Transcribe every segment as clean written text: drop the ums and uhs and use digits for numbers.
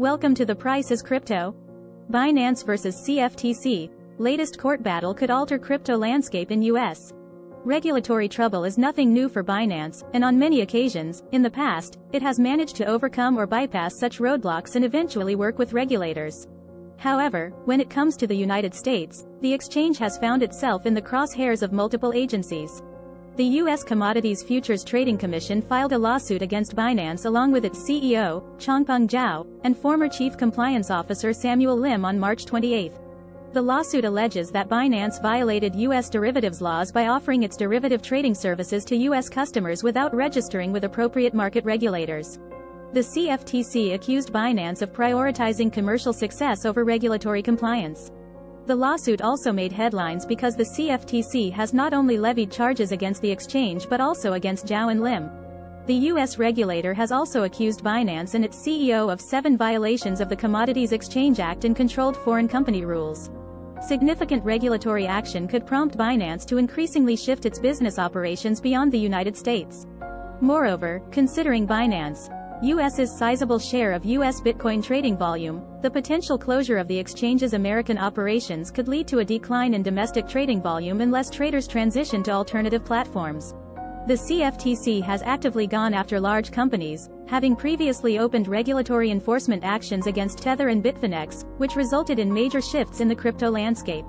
Welcome to The Price is Crypto. Binance vs CFTC. Latest court battle could alter crypto landscape in US. Regulatory trouble is nothing new for Binance, and on many occasions, in the past, it has managed to overcome or bypass such roadblocks and eventually work with regulators. However, when it comes to the United States, the exchange has found itself in the crosshairs of multiple agencies. The U.S. Commodities Futures Trading Commission filed a lawsuit against Binance along with its CEO, Changpeng Zhao, and former Chief Compliance Officer Samuel Lim on March 28. The lawsuit alleges that Binance violated U.S. derivatives laws by offering its derivative trading services to U.S. customers without registering with appropriate market regulators. The CFTC accused Binance of prioritizing commercial success over regulatory compliance. The lawsuit also made headlines because the CFTC has not only levied charges against the exchange but also against Zhao and Lim. The U.S. regulator has also accused Binance and its CEO of 7 violations of the Commodities Exchange Act and controlled foreign company rules. Significant regulatory action could prompt Binance to increasingly shift its business operations beyond the United States. Moreover, considering Binance's sizable share of U.S. Bitcoin trading volume, the potential closure of the exchange's American operations could lead to a decline in domestic trading volume unless traders transition to alternative platforms. The CFTC has actively gone after large companies, having previously opened regulatory enforcement actions against Tether and Bitfinex, which resulted in major shifts in the crypto landscape.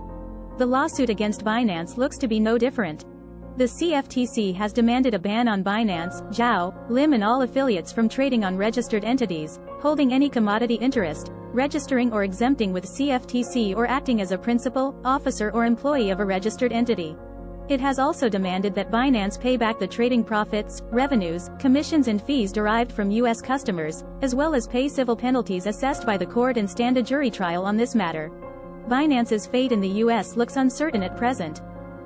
The lawsuit against Binance looks to be no different. The CFTC has demanded a ban on Binance, Zhao, Lim and all affiliates from trading on registered entities, holding any commodity interest, registering or exempting with CFTC or acting as a principal, officer or employee of a registered entity. It has also demanded that Binance pay back the trading profits, revenues, commissions and fees derived from U.S. customers, as well as pay civil penalties assessed by the court and stand a jury trial on this matter. Binance's fate in the U.S. looks uncertain at present.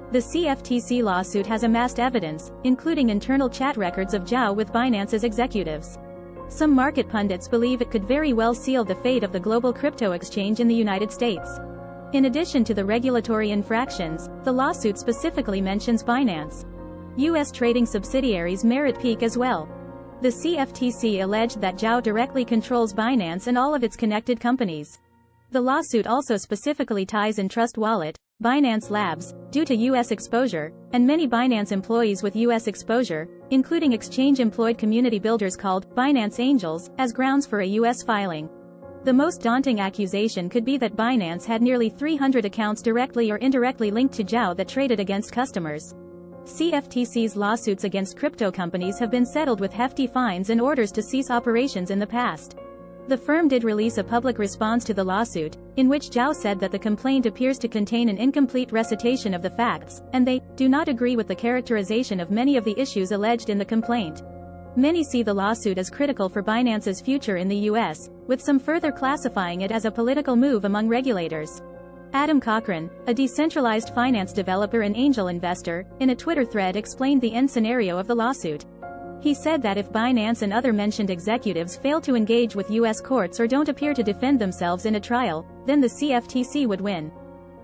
The CFTC lawsuit has amassed evidence, including internal chat records of Zhao with Binance's executives. Some market pundits believe it could very well seal the fate of the global crypto exchange in the United States. In addition to the regulatory infractions, the lawsuit specifically mentions Binance. U.S. trading subsidiaries Merit Peak as well. The CFTC alleged that Zhao directly controls Binance and all of its connected companies. The lawsuit also specifically ties Entrust Wallet, Binance Labs, due to U.S. exposure, and many Binance employees with U.S. exposure, including exchange-employed community builders called Binance Angels, as grounds for a U.S. filing. The most daunting accusation could be that Binance had nearly 300 accounts directly or indirectly linked to Zhao that traded against customers. CFTC's lawsuits against crypto companies have been settled with hefty fines and orders to cease operations in the past. The firm did release a public response to the lawsuit, in which Zhao said that the complaint appears to contain an incomplete recitation of the facts, and they do not agree with the characterization of many of the issues alleged in the complaint. Many see the lawsuit as critical for Binance's future in the U.S., with some further classifying it as a political move among regulators. Adam Cochran, a decentralized finance developer and angel investor, in a Twitter thread explained the end scenario of the lawsuit. He said that if Binance and other mentioned executives fail to engage with U.S. courts or don't appear to defend themselves in a trial, then the CFTC would win.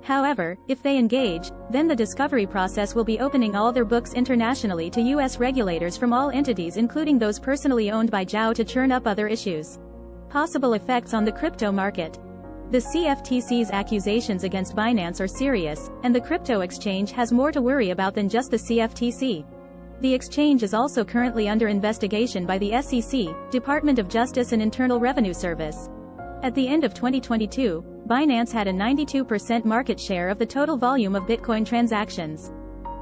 However, if they engage, then the discovery process will be opening all their books internationally to U.S. regulators from all entities including those personally owned by Zhao to churn up other issues. Possible effects on the crypto market. The CFTC's accusations against Binance are serious, and the crypto exchange has more to worry about than just the CFTC. The exchange is also currently under investigation by the SEC, Department of Justice and Internal Revenue Service. At the end of 2022, Binance had a 92% market share of the total volume of Bitcoin transactions.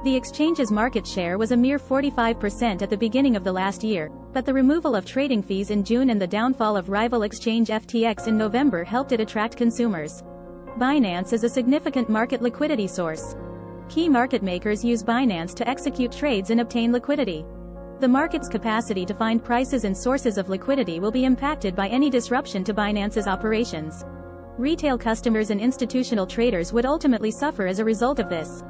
The exchange's market share was a mere 45% at the beginning of the last year, but the removal of trading fees in June and the downfall of rival exchange FTX in November helped it attract consumers. Binance is a significant market liquidity source. Key market makers use Binance to execute trades and obtain liquidity. The market's capacity to find prices and sources of liquidity will be impacted by any disruption to Binance's operations. Retail customers and institutional traders would ultimately suffer as a result of this.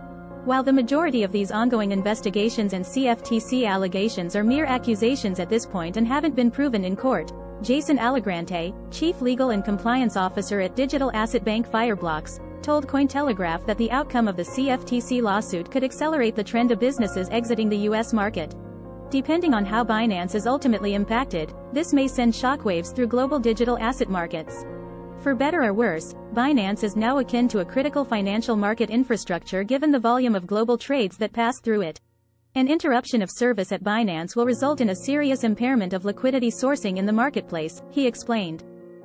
While the majority of these ongoing investigations and CFTC allegations are mere accusations at this point and haven't been proven in court, Jason Allegrante, Chief Legal and Compliance Officer at digital asset bank Fireblocks, told Cointelegraph that the outcome of the CFTC lawsuit could accelerate the trend of businesses exiting the U.S. market. Depending on how Binance is ultimately impacted, this may send shockwaves through global digital asset markets. For better or worse, Binance is now akin to a critical financial market infrastructure given the volume of global trades that pass through it. An interruption of service at Binance will result in a serious impairment of liquidity sourcing in the marketplace, he explained.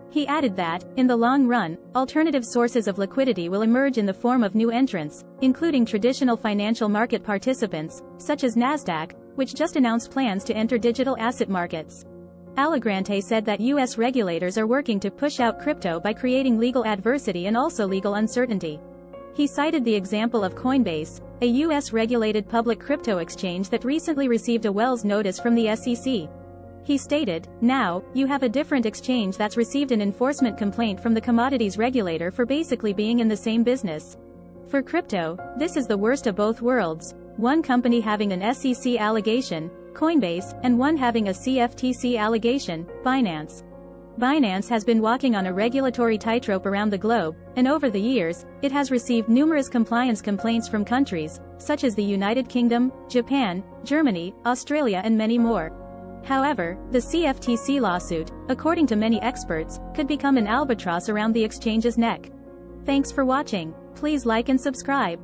He added that, in the long run, alternative sources of liquidity will emerge in the form of new entrants, including traditional financial market participants, such as Nasdaq, which just announced plans to enter digital asset markets. Allegrante said that U.S. regulators are working to push out crypto by creating legal adversity and also legal uncertainty. He cited the example of Coinbase, a U.S.-regulated public crypto exchange that recently received a Wells notice from the SEC. He stated, "Now, you have a different exchange that's received an enforcement complaint from the commodities regulator for basically being in the same business." For crypto, this is the worst of both worlds. One company having an SEC allegation, Coinbase, and one having a CFTC allegation, Binance. Binance has been walking on a regulatory tightrope around the globe, and over the years, it has received numerous compliance complaints from countries, such as the United Kingdom, Japan, Germany, Australia and many more. However, the CFTC lawsuit, according to many experts, could become an albatross around the exchange's neck. Thanks for watching. Please like and subscribe.